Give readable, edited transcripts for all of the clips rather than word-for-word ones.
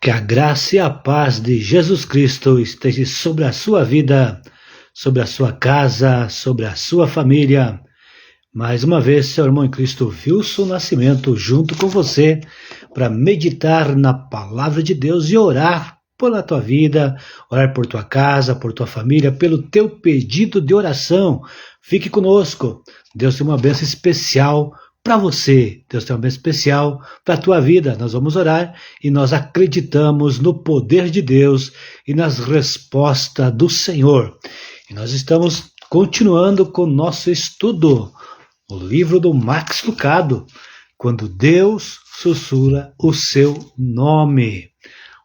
Que a graça e a paz de Jesus Cristo esteja sobre a sua vida, sobre a sua casa, sobre a sua família. Mais uma vez, seu irmão em Cristo, Wilson Nascimento, junto com você, para meditar na palavra de Deus e orar pela tua vida, orar por tua casa, por tua família, pelo teu pedido de oração. Fique conosco. Deus tem uma bênção especial para você. Deus tem uma bênção especial para a tua vida. Nós vamos orar e nós acreditamos no poder de Deus e nas respostas do Senhor. E nós estamos continuando com o nosso estudo, o livro do Max Lucado, Quando Deus Sussurra o Seu Nome.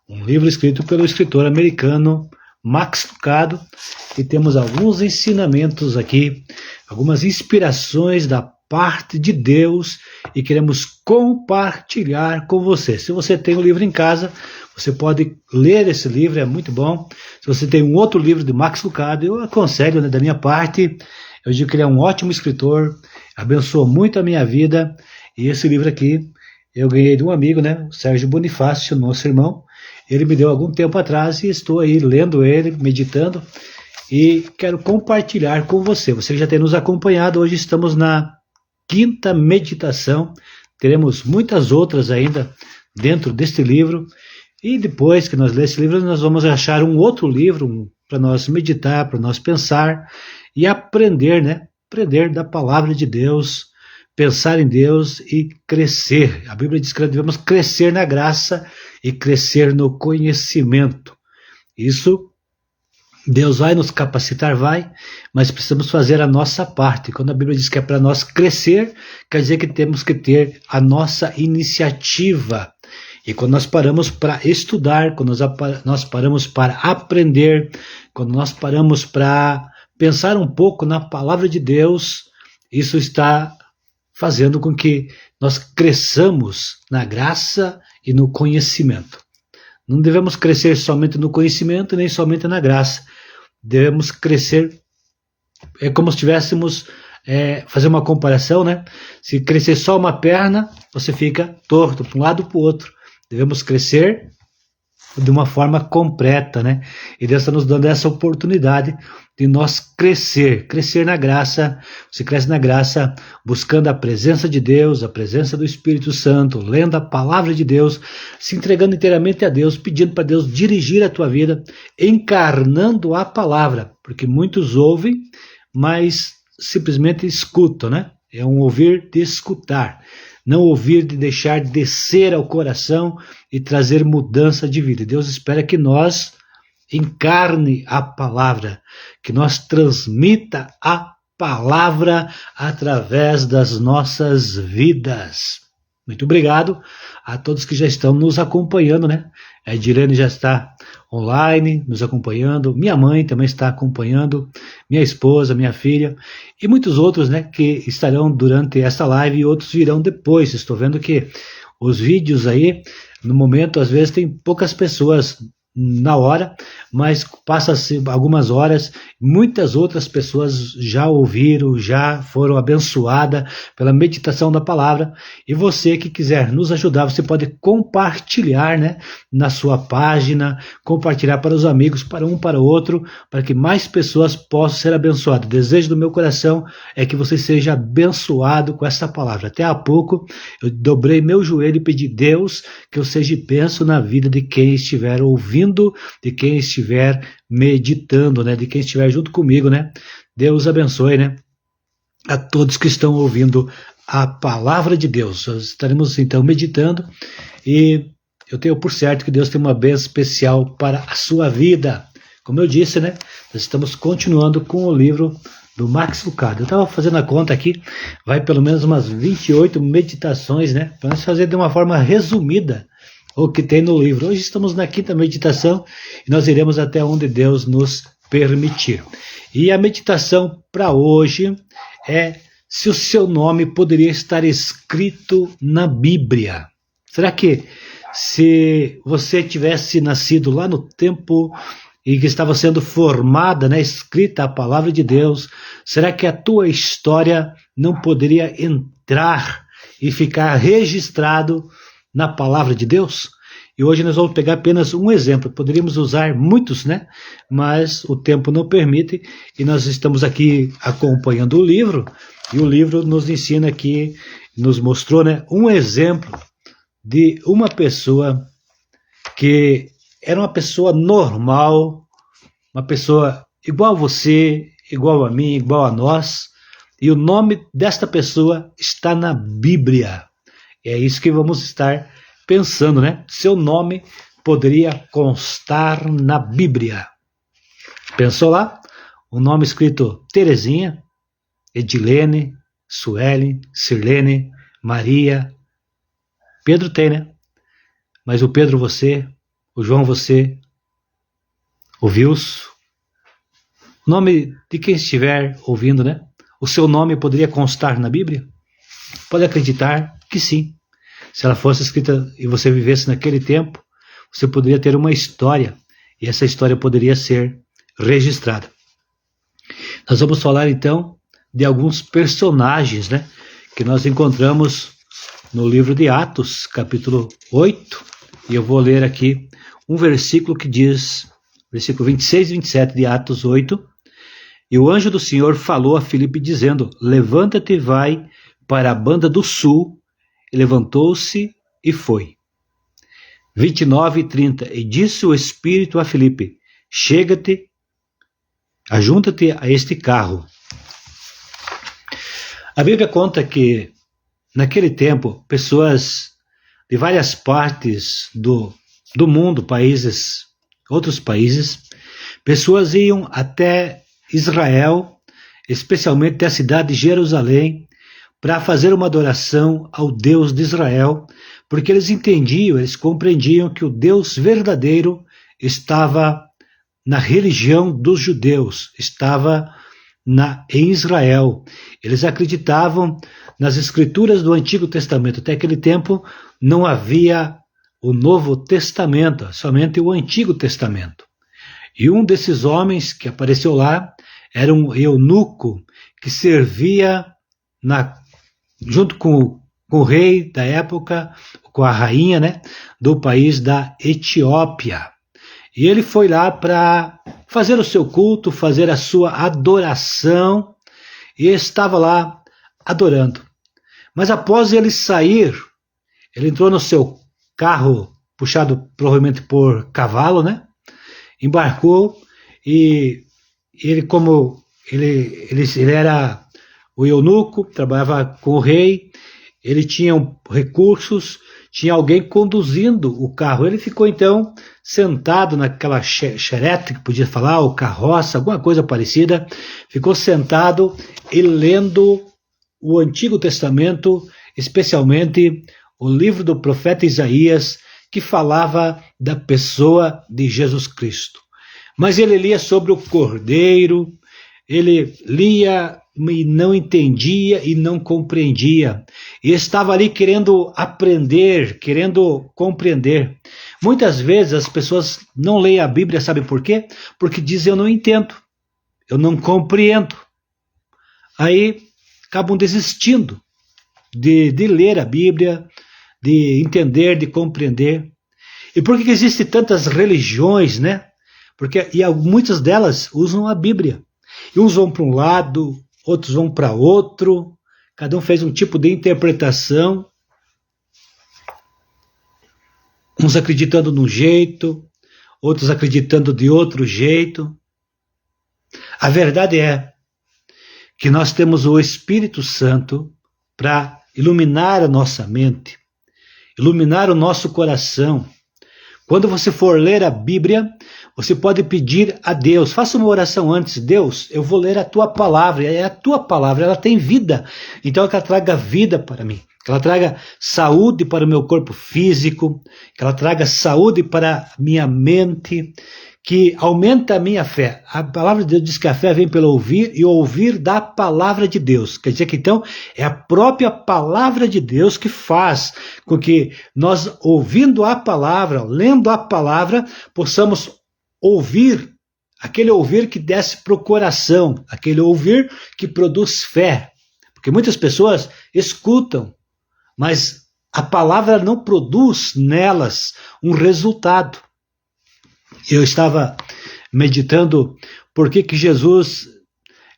Um livro escrito pelo escritor americano Max Lucado, e temos alguns ensinamentos aqui, algumas inspirações da parte de Deus, e queremos compartilhar com você. Se você tem o livro em casa, você pode ler esse livro, é muito bom. Se você tem um outro livro de Max Lucado, eu aconselho, da minha parte, eu digo que ele é um ótimo escritor, abençoou muito a minha vida, e esse livro aqui eu ganhei de um amigo, o Sérgio Bonifácio, nosso irmão. Ele me deu algum tempo atrás e estou aí lendo ele, meditando, e quero compartilhar com você. Você já tem nos acompanhado, hoje estamos na 5ª meditação, teremos muitas outras ainda dentro deste livro, e depois que nós lermos esse livro, nós vamos achar um outro livro para nós meditar, para nós pensar e aprender, aprender da palavra de Deus, pensar em Deus e crescer. A Bíblia diz que nós devemos crescer na graça e crescer no conhecimento. Isso Deus vai nos capacitar, mas precisamos fazer a nossa parte. Quando a Bíblia diz que é para nós crescer, quer dizer que temos que ter a nossa iniciativa. E quando nós paramos para estudar, quando nós paramos para aprender, quando nós paramos para pensar um pouco na palavra de Deus, isso está fazendo com que nós cresçamos na graça e no conhecimento. Não devemos crescer somente no conhecimento, nem somente na graça. Devemos crescer, é como se tivéssemos, fazer uma comparação, Se crescer só uma perna, você fica torto para um lado e para o outro. Devemos crescer de uma forma completa, E Deus está nos dando essa oportunidade de nós crescer na graça. Você cresce na graça buscando a presença de Deus, a presença do Espírito Santo, lendo a palavra de Deus, se entregando inteiramente a Deus, pedindo para Deus dirigir a tua vida, encarnando a palavra, porque muitos ouvem, mas simplesmente escutam, É um ouvir de escutar. Não ouvir de deixar descer ao coração e trazer mudança de vida. Deus espera que nós encarne a palavra, que nós transmita a palavra através das nossas vidas. Muito obrigado a todos que já estão nos acompanhando, A Edilene já está online, nos acompanhando, minha mãe também está acompanhando, minha esposa, minha filha, e muitos outros, que estarão durante esta live e outros virão depois. Estou vendo que os vídeos aí, no momento, às vezes tem poucas pessoas na hora, mas passa-se algumas horas, muitas outras pessoas já ouviram, já foram abençoadas pela meditação da palavra, e você que quiser nos ajudar, você pode compartilhar, na sua página, compartilhar para os amigos, para um, para o outro, para que mais pessoas possam ser abençoadas. O desejo do meu coração é que você seja abençoado com essa palavra. Até há pouco eu dobrei meu joelho e pedi a Deus que eu seja bênção na vida de quem estiver ouvindo, de quem estiver meditando, de quem estiver junto comigo, Deus abençoe, a todos que estão ouvindo a palavra de Deus. Nós estaremos então meditando, e eu tenho por certo que Deus tem uma bênção especial para a sua vida. Como eu disse, nós estamos continuando com o livro do Max Lucado. Eu estava fazendo a conta aqui, vai pelo menos umas 28 meditações, para nós fazer de uma forma resumida o que tem no livro. Hoje estamos na 5ª meditação e nós iremos até onde Deus nos permitir. E a meditação para hoje é se o seu nome poderia estar escrito na Bíblia. Será que se você tivesse nascido lá no tempo e que estava sendo formada, escrita a palavra de Deus, será que a tua história não poderia entrar e ficar registrado na palavra de Deus? E hoje nós vamos pegar apenas um exemplo. Poderíamos usar muitos, né? Mas o tempo não permite e nós estamos aqui acompanhando o livro e o livro nos ensina aqui, nos mostrou, né, um exemplo de uma pessoa que era uma pessoa normal, uma pessoa igual a você, igual a mim, igual a nós, e o nome desta pessoa está na Bíblia. É isso que vamos estar pensando, né? Seu nome poderia constar na Bíblia. Pensou lá? O nome escrito Terezinha, Edilene, Suelen, Sirlene, Maria. Pedro tem, né? Mas o Pedro você, o João você, o Wilson, o nome de quem estiver ouvindo, né? O seu nome poderia constar na Bíblia? Pode acreditar que sim. Se ela fosse escrita e você vivesse naquele tempo, você poderia ter uma história e essa história poderia ser registrada. Nós vamos falar então de alguns personagens, né, que nós encontramos no livro de Atos, capítulo 8, e eu vou ler aqui um versículo que diz, versículo 26 e 27 de Atos 8, e o anjo do Senhor falou a Filipe dizendo, levanta-te e vai para a banda do sul, e levantou-se e foi. 29 e 30, e disse o Espírito a Filipe, chega-te, ajunta-te a este carro. A Bíblia conta que, naquele tempo, pessoas de várias partes do mundo, países, outros países, pessoas iam até Israel, especialmente até a cidade de Jerusalém, para fazer uma adoração ao Deus de Israel, porque eles entendiam, eles compreendiam que o Deus verdadeiro estava na religião dos judeus, estava em Israel. Eles acreditavam nas escrituras do Antigo Testamento. Até aquele tempo não havia o Novo Testamento, somente o Antigo Testamento. E um desses homens que apareceu lá era um eunuco que servia junto com o rei da época, com a rainha, né, do país da Etiópia. E ele foi lá para fazer o seu culto, fazer a sua adoração, e estava lá adorando. Mas após ele sair, ele entrou no seu carro, puxado provavelmente por cavalo, né? Embarcou, e ele, como ele era o eunuco, trabalhava com o rei, ele tinha recursos, tinha alguém conduzindo o carro. Ele ficou então sentado naquela charrete, que podia falar, ou carroça, alguma coisa parecida, ficou sentado e lendo o Antigo Testamento, especialmente o livro do profeta Isaías, que falava da pessoa de Jesus Cristo. Mas ele lia sobre o Cordeiro, ele lia e não entendia e não compreendia. E estava ali querendo aprender, querendo compreender. Muitas vezes as pessoas não leem a Bíblia, sabe por quê? Porque dizem, eu não entendo, eu não compreendo. Aí acabam desistindo de ler a Bíblia, de entender, de compreender. E por que existem tantas religiões, né? E muitas delas usam a Bíblia. E uns vão para um lado, outros vão para outro, cada um fez um tipo de interpretação, uns acreditando de um jeito, outros acreditando de outro jeito. A verdade é que nós temos o Espírito Santo para iluminar a nossa mente, iluminar o nosso coração. Quando você for ler a Bíblia, você pode pedir a Deus, faça uma oração antes, Deus, eu vou ler a tua palavra, e a tua palavra, ela tem vida, então que ela traga vida para mim, que ela traga saúde para o meu corpo físico, que ela traga saúde para a minha mente, que aumenta a minha fé. A palavra de Deus diz que a fé vem pelo ouvir, e ouvir da palavra de Deus. Quer dizer que então é a própria palavra de Deus que faz com que nós, ouvindo a palavra, lendo a palavra, possamos ouvir, aquele ouvir que desce para o coração, aquele ouvir que produz fé. Porque muitas pessoas escutam, mas a palavra não produz nelas um resultado. Eu estava meditando por que Jesus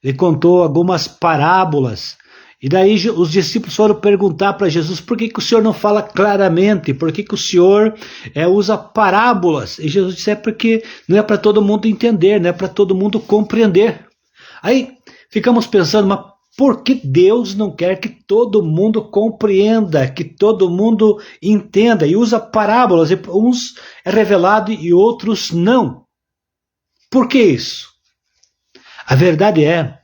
ele contou algumas parábolas. E daí os discípulos foram perguntar para Jesus por que o Senhor não fala claramente, por que o Senhor usa parábolas. E Jesus disse, porque não é para todo mundo entender, não é para todo mundo compreender. Aí ficamos pensando, mas por que Deus não quer que todo mundo compreenda, que todo mundo entenda? E usa parábolas, e uns é revelado e outros não. Por que isso? A verdade é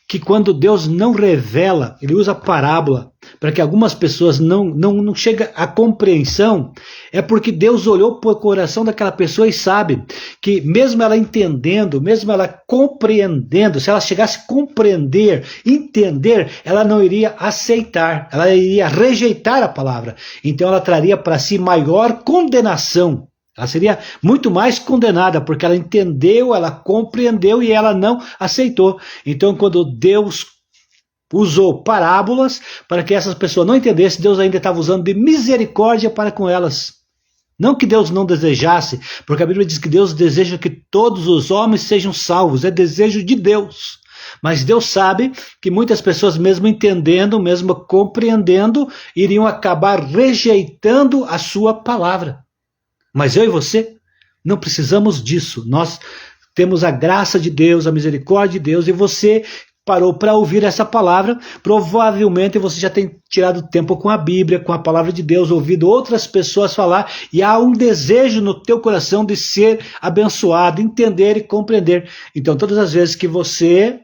que quando Deus não revela, ele usa parábola para que algumas pessoas não cheguem à compreensão, é porque Deus olhou para o coração daquela pessoa e sabe que mesmo ela entendendo, mesmo ela compreendendo, se ela chegasse a compreender, entender, ela não iria aceitar, ela iria rejeitar a palavra. Então ela traria para si maior condenação. Ela seria muito mais condenada, porque ela entendeu, ela compreendeu e ela não aceitou. Então, quando Deus usou parábolas para que essas pessoas não entendessem, Deus ainda estava usando de misericórdia para com elas. Não que Deus não desejasse, porque a Bíblia diz que Deus deseja que todos os homens sejam salvos, é desejo de Deus. Mas Deus sabe que muitas pessoas, mesmo entendendo, mesmo compreendendo, iriam acabar rejeitando a sua palavra. Mas eu e você não precisamos disso. Nós temos a graça de Deus, a misericórdia de Deus, e você parou para ouvir essa palavra, provavelmente você já tem tirado tempo com a Bíblia, com a palavra de Deus, ouvido outras pessoas falar, e há um desejo no teu coração de ser abençoado, entender e compreender. Então, todas as vezes que você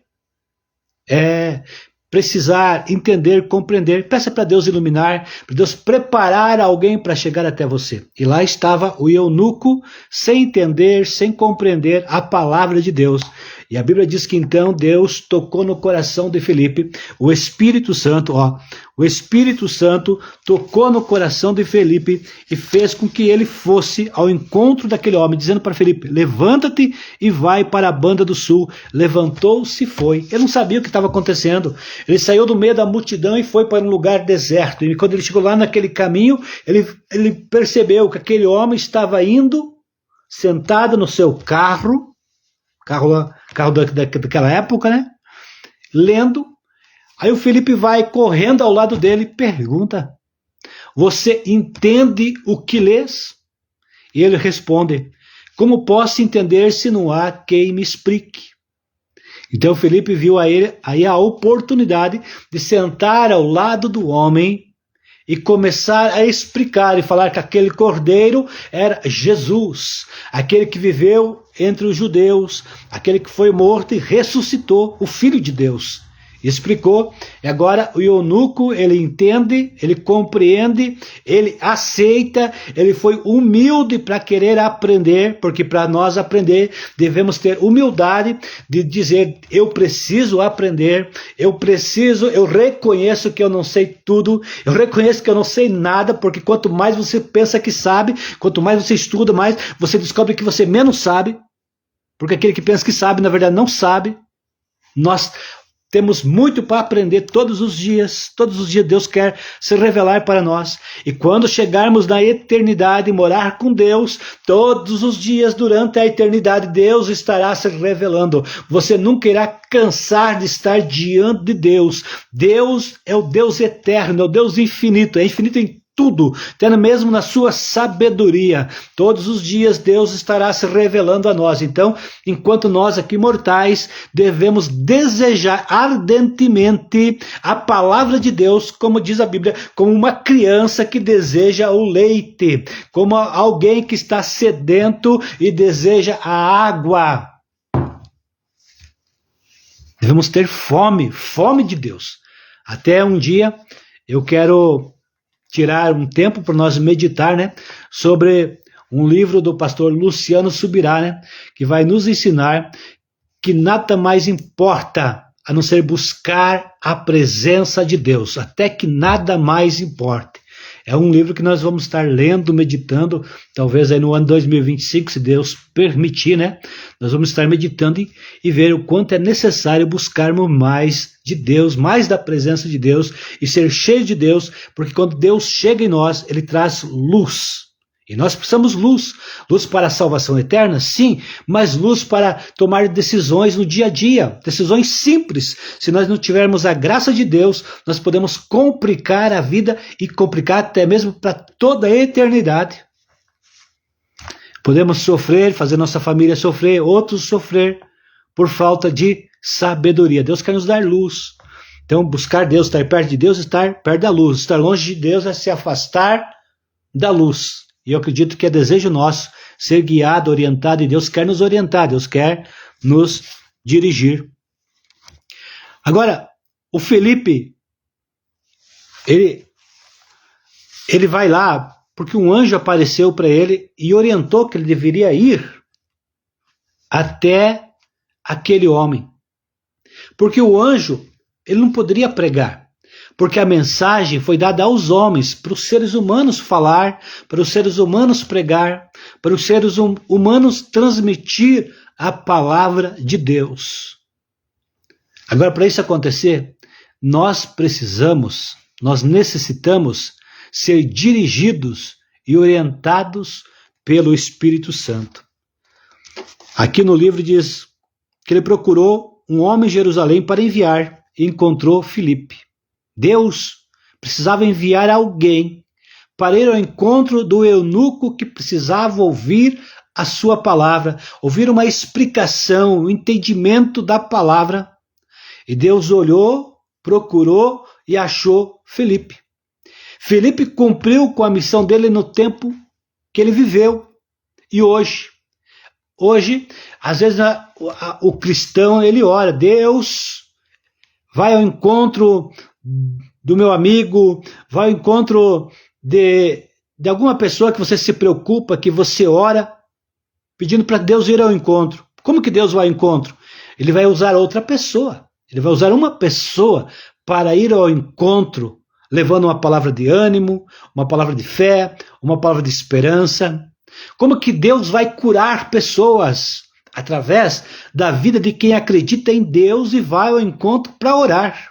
precisar entender, compreender, peça para Deus iluminar, para Deus preparar alguém para chegar até você. E lá estava o eunuco, sem entender, sem compreender a palavra de Deus. E a Bíblia diz que então Deus tocou no coração de Felipe, o Espírito Santo, o Espírito Santo tocou no coração de Felipe e fez com que ele fosse ao encontro daquele homem, dizendo para Felipe, levanta-te e vai para a banda do sul. Levantou-se e foi. Ele não sabia o que estava acontecendo. Ele saiu do meio da multidão e foi para um lugar deserto. E quando ele chegou lá naquele caminho, ele percebeu que aquele homem estava indo, sentado no seu carro daquela época, né? Lendo. Aí o Felipe vai correndo ao lado dele e pergunta, você entende o que lês? E ele responde, como posso entender se não há quem me explique? Então Felipe viu aí a oportunidade de sentar ao lado do homem e começar a explicar e falar que aquele cordeiro era Jesus, aquele que viveu entre os judeus, aquele que foi morto e ressuscitou, o Filho de Deus. Explicou, e agora o eunuco, ele entende, ele compreende, ele aceita, ele foi humilde para querer aprender, porque para nós aprender, devemos ter humildade de dizer, eu preciso aprender, eu reconheço que eu não sei tudo, eu reconheço que eu não sei nada, porque quanto mais você pensa que sabe, quanto mais você estuda, mais você descobre que você menos sabe, porque aquele que pensa que sabe, na verdade não sabe. Nós temos muito para aprender todos os dias Deus quer se revelar para nós. E quando chegarmos na eternidade e morar com Deus, todos os dias durante a eternidade, Deus estará se revelando. Você nunca irá cansar de estar diante de Deus. Deus é o Deus eterno, é o Deus infinito, é infinito em tudo, até mesmo na sua sabedoria. Todos os dias Deus estará se revelando a nós. Então, enquanto nós aqui mortais devemos desejar ardentemente a palavra de Deus, como diz a Bíblia, como uma criança que deseja o leite, como alguém que está sedento e deseja a água. Devemos ter fome de Deus. Até um dia eu quero tirar um tempo para nós meditar, né, sobre um livro do pastor Luciano Subirá, né, que vai nos ensinar que nada mais importa a não ser buscar a presença de Deus, até que nada mais importe. É um livro que nós vamos estar lendo, meditando, talvez aí no ano 2025, se Deus permitir, né? Nós vamos estar meditando e ver o quanto é necessário buscarmos mais de Deus, mais da presença de Deus e ser cheio de Deus, porque quando Deus chega em nós, Ele traz luz. E nós precisamos luz. Luz para a salvação eterna? Sim, mas luz para tomar decisões no dia a dia, decisões simples. Se nós não tivermos a graça de Deus, nós podemos complicar a vida e complicar até mesmo para toda a eternidade. Podemos sofrer, fazer nossa família sofrer, outros sofrer por falta de sabedoria. Deus quer nos dar luz. Então, buscar Deus, estar perto de Deus, estar perto da luz. Estar longe de Deus é se afastar da luz. E eu acredito que é desejo nosso ser guiado, orientado, e Deus quer nos orientar, Deus quer nos dirigir. Agora, o Felipe, ele vai lá porque um anjo apareceu para ele e orientou que ele deveria ir até aquele homem. Porque o anjo, ele não poderia pregar. Porque a mensagem foi dada aos homens, para os seres humanos falar, para os seres humanos pregar, para os seres humanos transmitir a palavra de Deus. Agora, para isso acontecer, nós necessitamos ser dirigidos e orientados pelo Espírito Santo. Aqui no livro diz que ele procurou um homem em Jerusalém para enviar e encontrou Filipe. Deus precisava enviar alguém para ir ao encontro do eunuco que precisava ouvir a sua palavra, ouvir uma explicação, um entendimento da palavra. E Deus olhou, procurou e achou Filipe. Filipe cumpriu com a missão dele no tempo que ele viveu. E hoje, às vezes o cristão, ele ora, Deus vai ao encontro do meu amigo, vai ao encontro de alguma pessoa que você se preocupa, que você ora, pedindo para Deus ir ao encontro. Como que Deus vai ao encontro? Ele vai usar outra pessoa. Ele vai usar uma pessoa para ir ao encontro, levando uma palavra de ânimo, uma palavra de fé, uma palavra de esperança. Como que Deus vai curar pessoas? Através da vida de quem acredita em Deus e vai ao encontro para orar.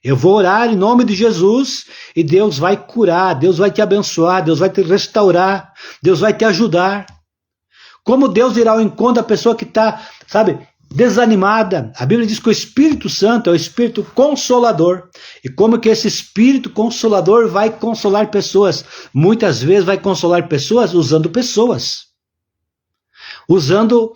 Eu vou orar em nome de Jesus e Deus vai curar, Deus vai te abençoar, Deus vai te restaurar, Deus vai te ajudar. Como Deus irá ao encontro da pessoa que está, desanimada? A Bíblia diz que o Espírito Santo é o Espírito Consolador. E como que esse Espírito Consolador vai consolar pessoas? Muitas vezes vai consolar pessoas usando pessoas. Usando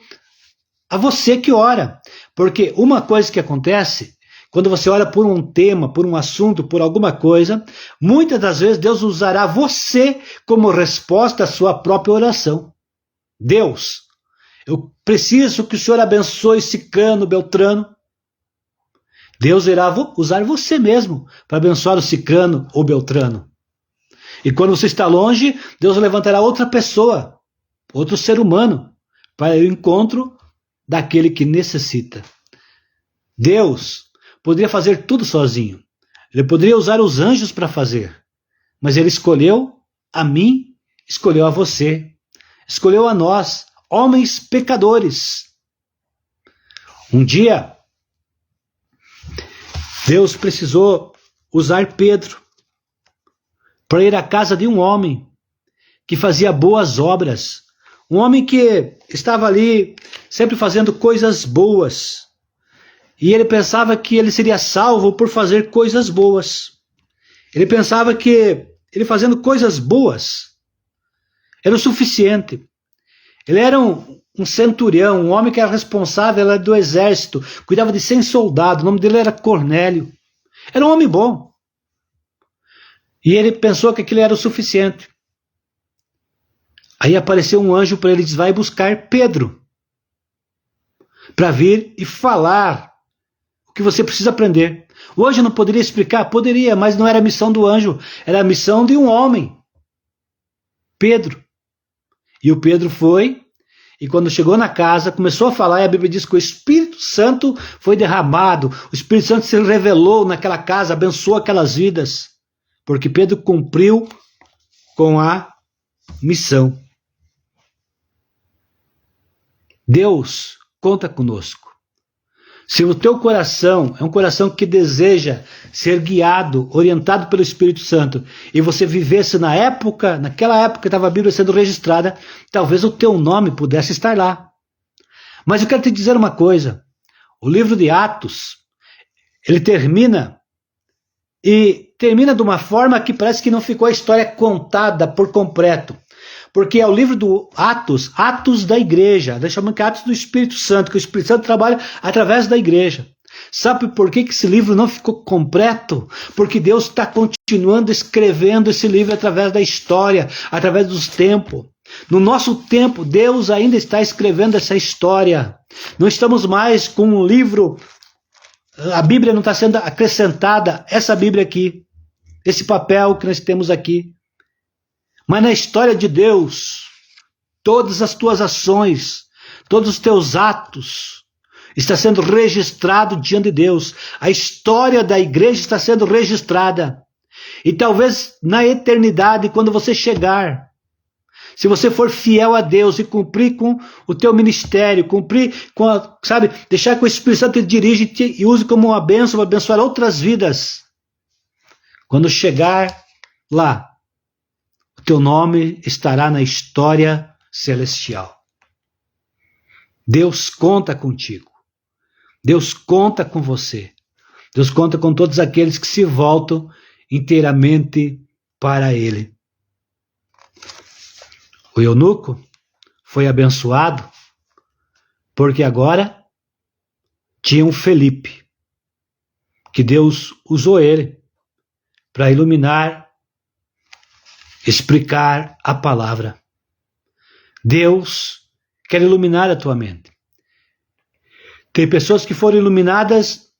a você que ora. Porque uma coisa que acontece, quando você ora por um tema, por um assunto, por alguma coisa, muitas das vezes Deus usará você como resposta à sua própria oração. Deus, eu preciso que o Senhor abençoe Cicrano, Beltrano. Deus irá usar você mesmo para abençoar o Cicrano ou Beltrano. E quando você está longe, Deus levantará outra pessoa, outro ser humano, para o encontro daquele que necessita. Deus poderia fazer tudo sozinho. Ele poderia usar os anjos para fazer. Mas ele escolheu a mim, escolheu a você, escolheu a nós, homens pecadores. Um dia, Deus precisou usar Pedro para ir à casa de um homem que fazia boas obras. Um homem que estava ali sempre fazendo coisas boas. E ele pensava que ele seria salvo por fazer coisas boas. Ele pensava que ele fazendo coisas boas era o suficiente. Ele era um centurião, um homem que era responsável do exército, cuidava de 100 soldados, o nome dele era Cornélio. Era um homem bom. E ele pensou que aquilo era o suficiente. Aí apareceu um anjo para ele e disse, vai buscar Pedro, para vir e falar o que você precisa aprender. O anjo não poderia explicar? Poderia, mas não era a missão do anjo, era a missão de um homem, Pedro. E o Pedro foi, e quando chegou na casa, começou a falar, e a Bíblia diz que o Espírito Santo foi derramado, o Espírito Santo se revelou naquela casa, abençoou aquelas vidas, porque Pedro cumpriu com a missão. Deus conta conosco. Se o teu coração é um coração que deseja ser guiado, orientado pelo Espírito Santo, e você vivesse naquela época que estava a Bíblia sendo registrada, talvez o teu nome pudesse estar lá. Mas eu quero te dizer uma coisa, o livro de Atos, ele termina de uma forma que parece que não ficou a história contada por completo. Porque é o livro do Atos da igreja, nós chamamos de Atos do Espírito Santo, que o Espírito Santo trabalha através da igreja. Sabe por que esse livro não ficou completo? Porque Deus está continuando escrevendo esse livro através da história, através dos tempos. No nosso tempo, Deus ainda está escrevendo essa história. Não estamos mais com um livro, a Bíblia não está sendo acrescentada, essa Bíblia aqui, esse papel que nós temos aqui. Mas na história de Deus, todas as tuas ações, todos os teus atos, está sendo registrado diante de Deus. A história da igreja está sendo registrada. E talvez na eternidade, quando você chegar, se você for fiel a Deus e cumprir com o teu ministério, cumprir com deixar que o Espírito Santo te dirija e use como uma bênção, para abençoar outras vidas. Quando chegar lá, teu nome estará na história celestial. Deus conta contigo. Deus conta com você. Deus conta com todos aqueles que se voltam inteiramente para Ele. O eunuco foi abençoado porque agora tinha um Felipe, que Deus usou ele para iluminar, explicar a palavra. Deus quer iluminar a tua mente. Tem pessoas que foram iluminadas,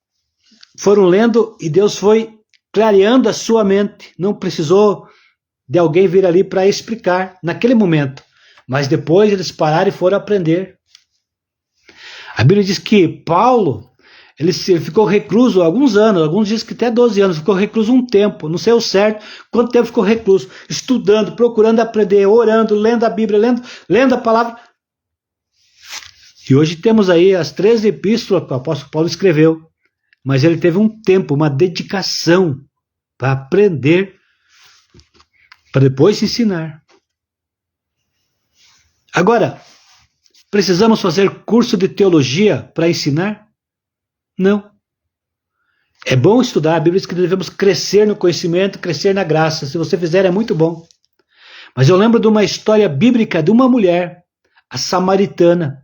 foram lendo e Deus foi clareando a sua mente. Não precisou de alguém vir ali para explicar naquele momento. Mas depois eles pararam e foram aprender. A Bíblia diz que Paulo, ele ficou recluso alguns anos, alguns dizem que até 12 anos, ficou recluso um tempo, não sei o certo quanto tempo ficou recluso, estudando, procurando aprender, orando, lendo a Bíblia, lendo a palavra. E hoje temos aí as 13 epístolas que o apóstolo Paulo escreveu, mas ele teve um tempo, uma dedicação para aprender, para depois ensinar. Agora, precisamos fazer curso de teologia para ensinar? Não. É bom estudar, a Bíblia diz que devemos crescer no conhecimento, crescer na graça. Se você fizer, é muito bom. Mas eu lembro de uma história bíblica de uma mulher, a samaritana.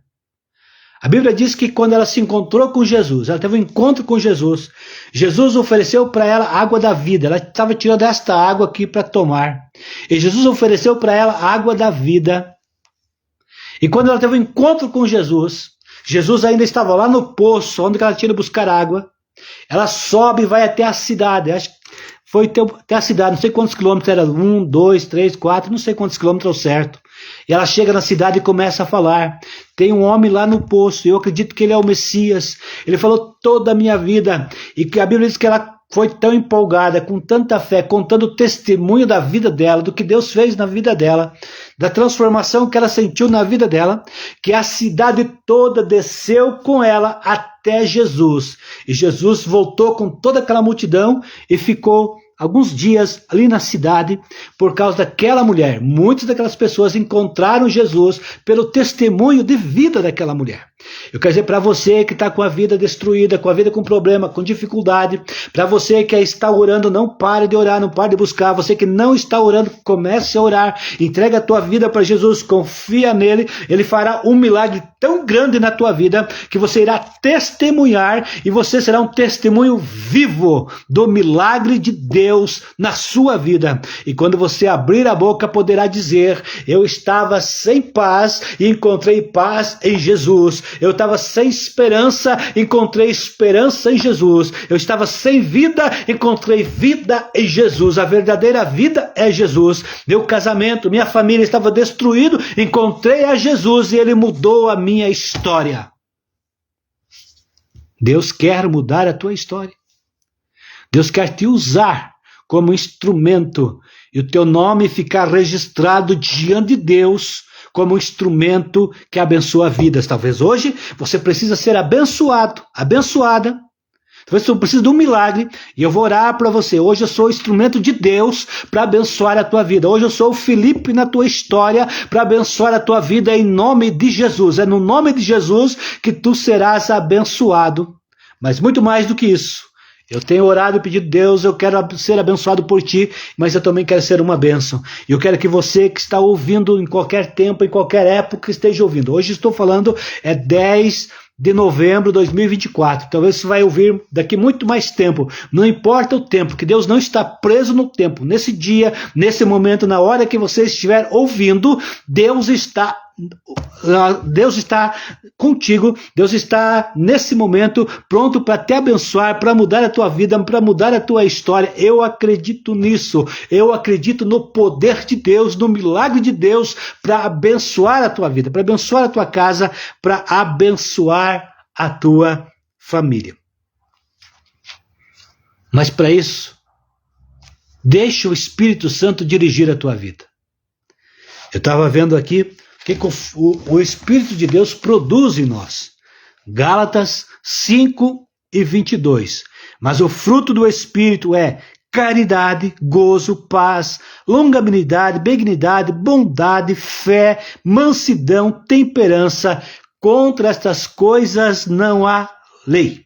A Bíblia diz que quando ela se encontrou com Jesus, ela teve um encontro com Jesus, Jesus ofereceu para ela a água da vida. Ela estava tirando esta água aqui para tomar. E Jesus ofereceu para ela a água da vida. E quando ela teve um encontro com Jesus, Jesus ainda estava lá no poço, onde ela tinha ido buscar água. Ela sobe e vai até a cidade. Acho que foi até a cidade, não sei quantos quilômetros era, 1, 2, 3, 4, não sei quantos quilômetros ao certo. E ela chega na cidade e começa a falar. Tem um homem lá no poço, eu acredito que ele é o Messias. Ele falou toda a minha vida. E que a Bíblia diz que ela foi tão empolgada, com tanta fé, contando o testemunho da vida dela, do que Deus fez na vida dela, da transformação que ela sentiu na vida dela, que a cidade toda desceu com ela até Jesus. E Jesus voltou com toda aquela multidão e ficou alguns dias ali na cidade por causa daquela mulher. Muitas daquelas pessoas encontraram Jesus pelo testemunho de vida daquela mulher. Eu quero dizer para você que está com a vida destruída, com a vida com problema, com dificuldade, para você que está orando, não pare de orar, não pare de buscar. Você que não está orando, comece a orar, entrega a tua vida para Jesus, confia nele, ele fará um milagre tão grande na tua vida que você irá testemunhar e você será um testemunho vivo do milagre de Deus na sua vida. E quando você abrir a boca, poderá dizer: eu estava sem paz e encontrei paz em Jesus. Eu estava sem esperança, encontrei esperança em Jesus. Eu estava sem vida, encontrei vida em Jesus. A verdadeira vida é Jesus. Meu casamento, minha família estava destruído, encontrei a Jesus e ele mudou a minha história. Deus quer mudar a tua história. Deus quer te usar como instrumento e o teu nome ficar registrado diante de Deus como um instrumento que abençoa vidas. Talvez hoje você precisa ser abençoado, abençoada. Talvez você precisa de um milagre e eu vou orar para você. Hoje eu sou o instrumento de Deus para abençoar a tua vida. Hoje eu sou o Felipe na tua história para abençoar a tua vida em nome de Jesus. É no nome de Jesus que tu serás abençoado. Mas muito mais do que isso. Eu tenho orado e pedido a Deus, eu quero ser abençoado por ti, mas eu também quero ser uma bênção. E eu quero que você que está ouvindo em qualquer tempo, em qualquer época, esteja ouvindo. Hoje estou falando, é 10 de novembro de 2024. Talvez você vai ouvir daqui muito mais tempo. Não importa o tempo, que Deus não está preso no tempo. Nesse dia, nesse momento, na hora que você estiver ouvindo, Deus está contigo, Deus está nesse momento pronto para te abençoar, para mudar a tua vida, para mudar a tua história. Eu acredito nisso, eu acredito no poder de Deus, no milagre de Deus para abençoar a tua vida, para abençoar a tua casa, para abençoar a tua família. Mas para isso, deixa o Espírito Santo dirigir a tua vida. Eu estava vendo aqui que o Espírito de Deus produz em nós. Gálatas 5:22. Mas o fruto do Espírito é caridade, gozo, paz, longanimidade, benignidade, bondade, fé, mansidão, temperança. Contra estas coisas não há lei.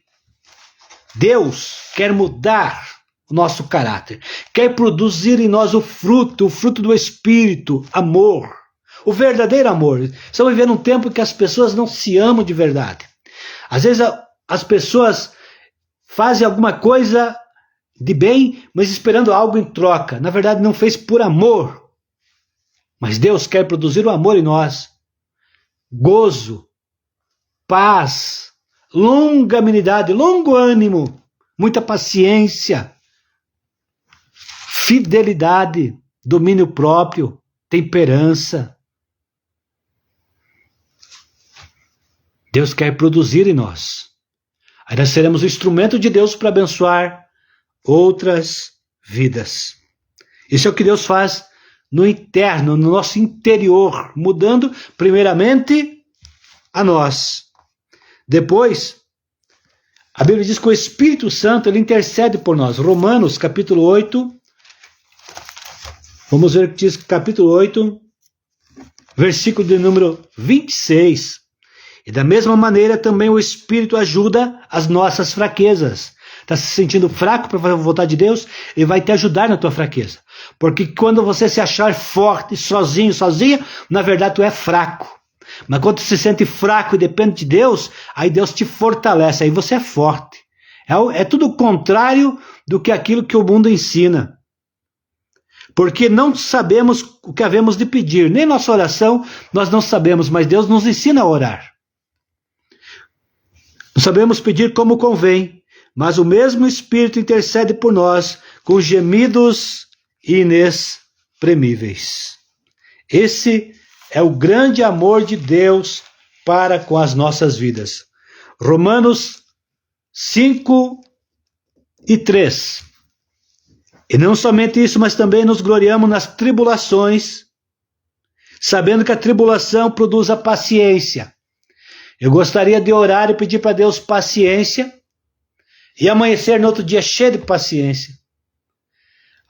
Deus quer mudar o nosso caráter, quer produzir em nós o fruto do Espírito, amor. O verdadeiro amor. Estamos vivendo um tempo que as pessoas não se amam de verdade. Às vezes as pessoas fazem alguma coisa de bem, mas esperando algo em troca. Na verdade, não fez por amor. Mas Deus quer produzir o amor em nós. Gozo, paz, longanimidade, longo ânimo, muita paciência, fidelidade, domínio próprio, temperança. Deus quer produzir em nós. Aí nós seremos o instrumento de Deus para abençoar outras vidas. Isso é o que Deus faz no interno, no nosso interior, mudando primeiramente a nós. Depois, a Bíblia diz que o Espírito Santo ele intercede por nós. Romanos capítulo 8, vamos ver o que diz capítulo 8, versículo de número 26. E da mesma maneira também o Espírito ajuda as nossas fraquezas. Está se sentindo fraco para fazer a vontade de Deus? Ele vai te ajudar na tua fraqueza. Porque quando você se achar forte, sozinho, sozinha, na verdade tu é fraco. Mas quando você se sente fraco e depende de Deus, aí Deus te fortalece, aí você é forte. É tudo o contrário do que aquilo que o mundo ensina. Porque não sabemos o que havemos de pedir. Nem nossa oração nós não sabemos, mas Deus nos ensina a orar. Não sabemos pedir como convém, mas o mesmo Espírito intercede por nós com gemidos inexprimíveis. Esse é o grande amor de Deus para com as nossas vidas. Romanos 5:3. E não somente isso, mas também nos gloriamos nas tribulações, sabendo que a tribulação produz a paciência. Eu gostaria de orar e pedir para Deus paciência e amanhecer no outro dia cheio de paciência.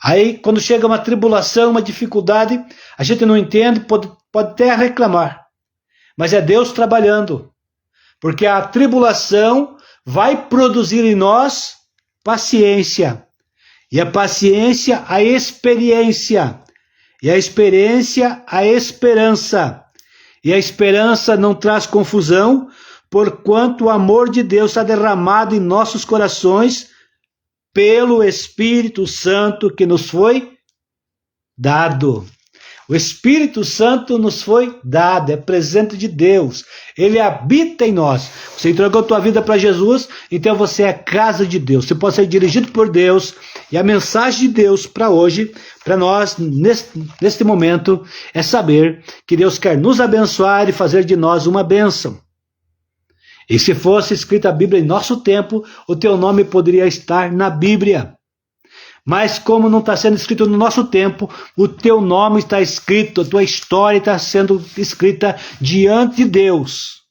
Aí, quando chega uma tribulação, uma dificuldade, a gente não entende, pode até reclamar. Mas é Deus trabalhando. Porque a tribulação vai produzir em nós paciência. E a paciência, a experiência. E a experiência, a esperança. E a esperança não traz confusão, porquanto o amor de Deus está derramado em nossos corações pelo Espírito Santo que nos foi dado. O Espírito Santo nos foi dado, é presente de Deus. Ele habita em nós. Você entregou a tua vida para Jesus, então você é casa de Deus. Você pode ser dirigido por Deus. E a mensagem de Deus para hoje, para nós, neste momento, é saber que Deus quer nos abençoar e fazer de nós uma bênção. E se fosse escrita a Bíblia em nosso tempo, o teu nome poderia estar na Bíblia. Mas como não está sendo escrito no nosso tempo, o teu nome está escrito, a tua história está sendo escrita diante de Deus.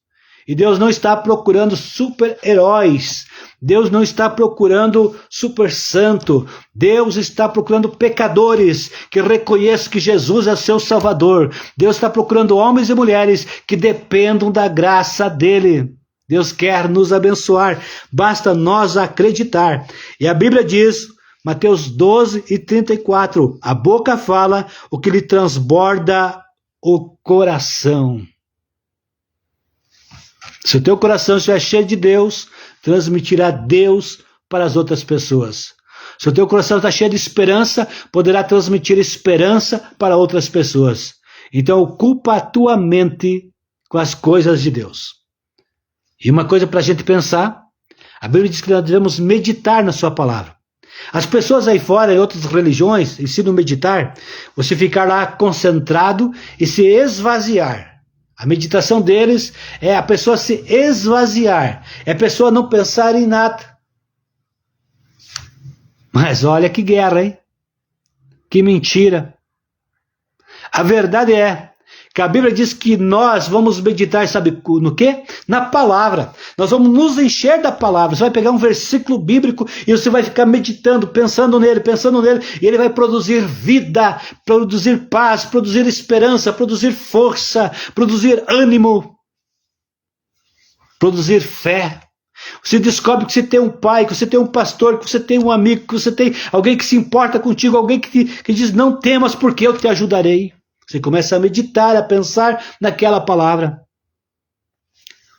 E Deus não está procurando super-heróis. Deus não está procurando super-santo. Deus está procurando pecadores que reconheçam que Jesus é seu Salvador. Deus está procurando homens e mulheres que dependam da graça dele. Deus quer nos abençoar. Basta nós acreditar. E a Bíblia diz, Mateus 12:34, a boca fala o que lhe transborda o coração. Se o teu coração estiver cheio de Deus, transmitirá Deus para as outras pessoas. Se o teu coração está cheio de esperança, poderá transmitir esperança para outras pessoas. Então ocupa a tua mente com as coisas de Deus. E uma coisa para a gente pensar, a Bíblia diz que nós devemos meditar na sua palavra. As pessoas aí fora, em outras religiões, ensinam a meditar, você ficar lá concentrado e se esvaziar. A meditação deles é a pessoa se esvaziar, é a pessoa não pensar em nada. Mas olha que guerra, hein? Que mentira. A verdade é que a Bíblia diz que nós vamos meditar, sabe no quê? Na palavra. Nós vamos nos encher da palavra. Você vai pegar um versículo bíblico e você vai ficar meditando, pensando nele, e ele vai produzir vida, produzir paz, produzir esperança, produzir força, produzir ânimo, produzir fé. Você descobre que você tem um pai, que você tem um pastor, que você tem um amigo, que você tem alguém que se importa contigo, alguém que diz, não temas porque eu te ajudarei. Você começa a meditar, a pensar naquela palavra.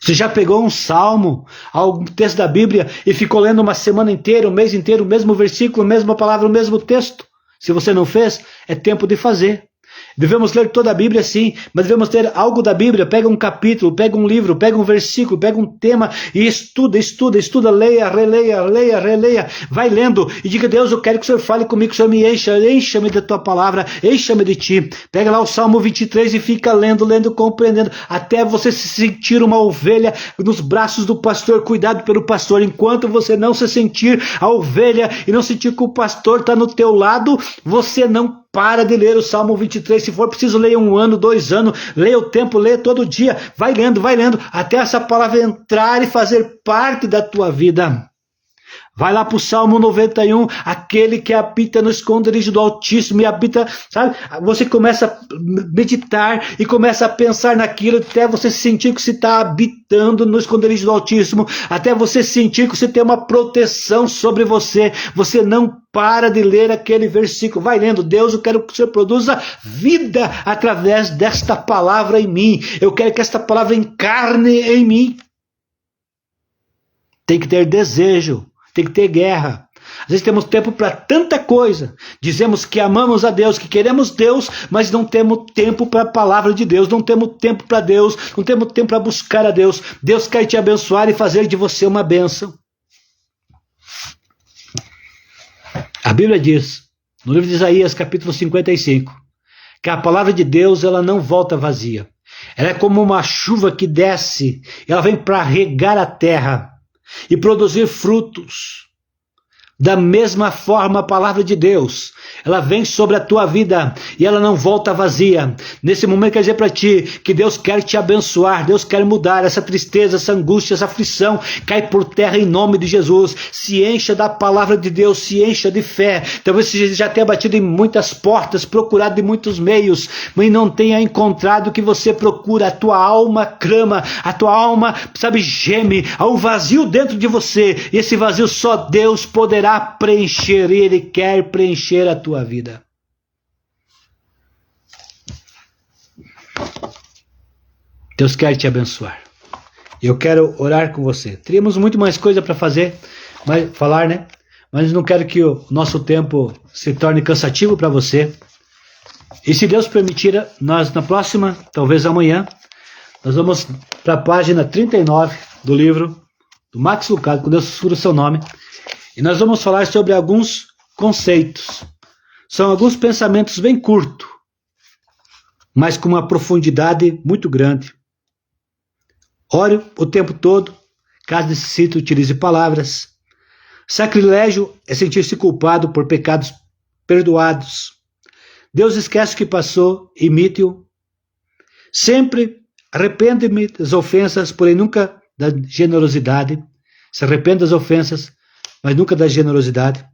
Você já pegou um salmo, algum texto da Bíblia e ficou lendo uma semana inteira, um mês inteiro, o mesmo versículo, a mesma palavra, o mesmo texto? Se você não fez, é tempo de fazer. Devemos ler toda a Bíblia sim, mas devemos ter algo da Bíblia. Pega um capítulo, pega um livro, pega um versículo, pega um tema e estuda, leia, releia. Vai lendo e diga, Deus, eu quero que o Senhor fale comigo, que o Senhor me encha-me da tua palavra, encha-me de ti. Pega lá o Salmo 23 e fica lendo, compreendendo, até você se sentir uma ovelha nos braços do pastor, cuidado pelo pastor. Enquanto você não se sentir a ovelha e não sentir que o pastor está no teu lado, você não para de ler o Salmo 23, se for preciso, leia 1 ano, 2 anos, leia o tempo, leia todo dia, vai lendo, até essa palavra entrar e fazer parte da tua vida. Vai lá para o Salmo 91, aquele que habita no esconderijo do Altíssimo e habita, sabe? Você começa a meditar e começa a pensar naquilo até você sentir que você está habitando no esconderijo do Altíssimo, até você sentir que você tem uma proteção sobre você. Você não para de ler aquele versículo. Vai lendo, Deus, eu quero que o Senhor produza vida através desta palavra em mim. Eu quero que esta palavra encarne em mim. Tem que ter desejo. Tem que ter guerra. Às vezes temos tempo para tanta coisa. Dizemos que amamos a Deus, que queremos Deus, mas não temos tempo para a palavra de Deus, não temos tempo para Deus, não temos tempo para buscar a Deus. Deus quer te abençoar e fazer de você uma bênção. A Bíblia diz, no livro de Isaías, capítulo 55, que a palavra de Deus ela não volta vazia. Ela é como uma chuva que desce, ela vem para regar a terra e produzir frutos. Da mesma forma, a palavra de Deus, ela vem sobre a tua vida e ela não volta vazia. Nesse momento, quer dizer para ti que Deus quer te abençoar, Deus quer mudar essa tristeza, essa angústia, essa aflição. Cai por terra em nome de Jesus. Se encha da palavra de Deus, se encha de fé. Talvez você já tenha batido em muitas portas, procurado em muitos meios, mas não tenha encontrado o que você procura. A tua alma clama, a tua alma, sabe, geme. Há um vazio dentro de você e esse vazio só Deus poderá preencher, e Ele quer preencher a tua vida. Deus quer te abençoar. Eu quero orar com você. Teríamos muito mais coisa para falar, né? Mas não quero que o nosso tempo se torne cansativo para você. E se Deus permitir, nós na próxima, talvez amanhã, nós vamos para a página 39 do livro do Max Lucado, com Deus sussurra o seu nome. E nós vamos falar sobre alguns conceitos. São alguns pensamentos bem curtos, mas com uma profundidade muito grande. Ore o tempo todo. Caso necessite, utilize palavras. Sacrilégio é sentir-se culpado por pecados perdoados. Deus esquece o que passou, imite-o. Sempre arrepende-me das ofensas, porém nunca da generosidade. Se arrepende das ofensas, mas nunca da generosidade.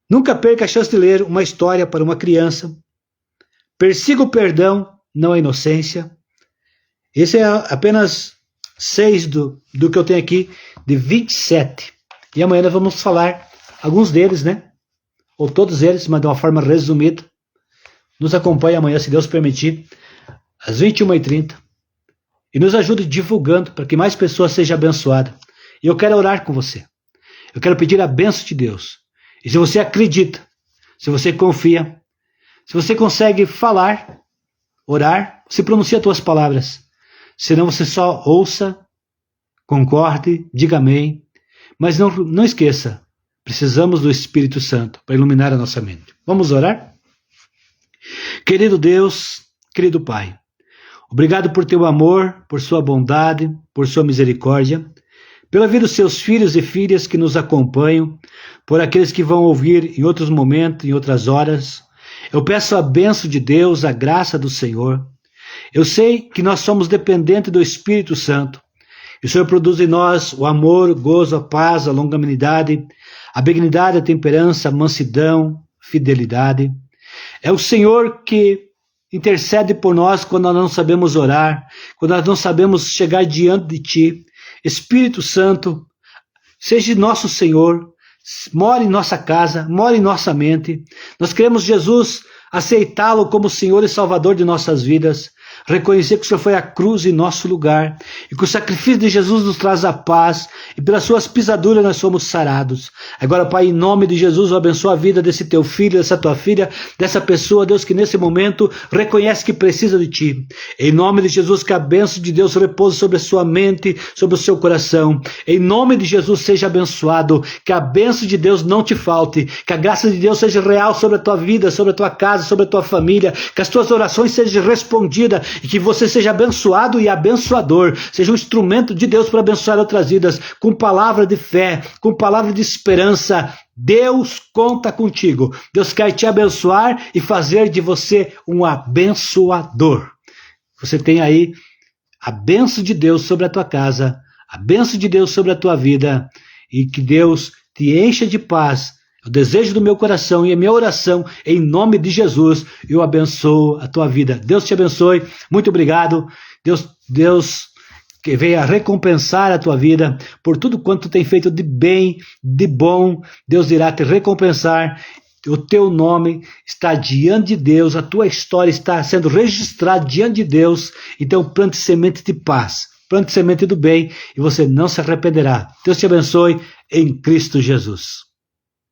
Nunca perca a chance de ler uma história para uma criança. Persiga o perdão, não a inocência. Esse é apenas 6 do que eu tenho aqui, de 27. E amanhã nós vamos falar alguns deles, né? Ou todos eles, mas de uma forma resumida. Nos acompanhe amanhã, se Deus permitir, às 21h30. E nos ajude divulgando para que mais pessoas sejam abençoadas. E eu quero orar com você. Eu quero pedir a bênção de Deus. E se você acredita, se você confia, se você consegue falar, orar, você pronuncia as tuas palavras. Senão você só ouça, concorde, diga amém. Mas não esqueça, precisamos do Espírito Santo para iluminar a nossa mente. Vamos orar? Querido Deus, querido Pai, obrigado por teu amor, por sua bondade, por sua misericórdia, pela vida dos seus filhos e filhas que nos acompanham, por aqueles que vão ouvir em outros momentos, em outras horas. Eu peço a bênção de Deus, a graça do Senhor. Eu sei que nós somos dependentes do Espírito Santo. E o Senhor produz em nós o amor, o gozo, a paz, a longanimidade, a benignidade, a temperança, a mansidão, fidelidade. É o Senhor que intercede por nós quando nós não sabemos orar, quando nós não sabemos chegar diante de Ti. Espírito Santo, seja nosso Senhor, more em nossa casa, more em nossa mente. Nós queremos, Jesus, aceitá-lo como Senhor e Salvador de nossas vidas. Reconhecer que o Senhor foi à cruz em nosso lugar e que o sacrifício de Jesus nos traz a paz e pelas suas pisaduras nós somos sarados. Agora, Pai, em nome de Jesus, eu abençoo a vida desse teu filho, dessa tua filha, dessa pessoa, Deus, que nesse momento reconhece que precisa de Ti. Em nome de Jesus, que a bênção de Deus repouse sobre a sua mente, sobre o seu coração. Em nome de Jesus, seja abençoado, que a bênção de Deus não te falte, que a graça de Deus seja real sobre a tua vida, sobre a tua casa, sobre a tua família, que as tuas orações sejam respondidas, e que você seja abençoado e abençoador, seja um instrumento de Deus para abençoar outras vidas, com palavra de fé, com palavra de esperança. Deus conta contigo. Deus quer te abençoar e fazer de você um abençoador. Você tem aí a bênção de Deus sobre a tua casa, a bênção de Deus sobre a tua vida, e que Deus te encha de paz. O desejo do meu coração e a minha oração, em nome de Jesus, eu abençoo a tua vida. Deus te abençoe. Muito obrigado. Deus que venha recompensar a tua vida por tudo quanto tu tem feito de bem, de bom. Deus irá te recompensar. O teu nome está diante de Deus, a tua história está sendo registrada diante de Deus. Então plante semente de paz, plante semente do bem e você não se arrependerá. Deus te abençoe em Cristo Jesus.